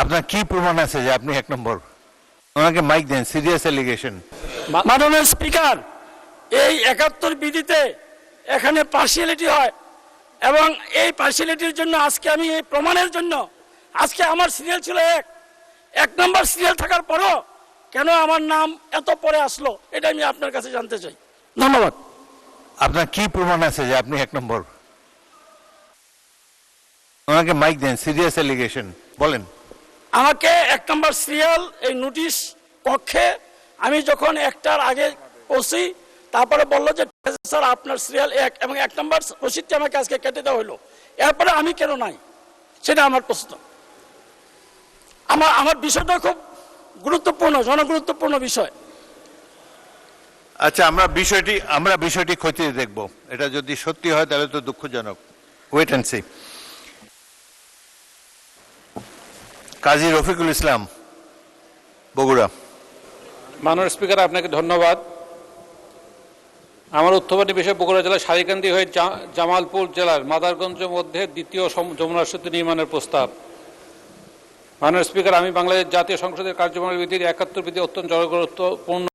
আপনার কি প্রমাণ আছে যে আপনি এক নম্বর? ওনাকে মাইক দেন, সিরিয়াস এলিগেশন। মাননীয় স্পিকার, এই 71 বিধিতে এখানে পার্সিয়ালিটি হয় এবং এই পার্সিয়ালিটির জন্য আজকে আমি এই প্রমাণের জন্য আজকে আমার সিরিয়াল ছিল এক নম্বর সিরিয়াল থাকার পরও কেন আমার নাম এত পরে আসলো, এটা আমি আপনার কাছে জানতে চাই। ধন্যবাদ। আপনার কি প্রমাণ আছে যে আপনি এক নম্বর? ওনাকে মাইক দেন, সিরিয়াস এলিগেশন বলেন। আমাকে 1 নম্বর সিরিয়াল এই নোটিশ কক্ষে আমি যখন একটার আগে পৌঁছি, তারপরে বললো যে স্যার আপনার সিরিয়াল 1 এবং 1 নম্বর রসিদটি আমাকে আজকে কেটে দেওয়া হলো। এরপরে আমি কেন নাই, সেটা আমার প্রশ্ন। আমার বিষয়টা খুব গুরুত্বপূর্ণ, জনগুরুত্বপূর্ণ বিষয়। আচ্ছা, আমরা বিষয়টি খতিয়ে দেখব। এটা যদি সত্যি হয় তাহলে তো দুঃখজনক। Wait and see. Kazi Rafiqul Islam, Bogura. মাননীয় স্পিকার, আপনাকে ধন্যবাদ। আমার উত্থাপিত বিষয় বগুড়া জেলার সারিকান্দি হয়ে জামালপুর জেলার মাদারগঞ্জের মধ্যে দ্বিতীয় যমুনা সেতু নির্মাণের প্রস্তাব। মাননীয় স্পিকার, আমি বাংলাদেশ জাতীয় সংসদের কার্যক্রমের বিধির 71 বিধি অত্যন্ত জনগুরুত্বপূর্ণ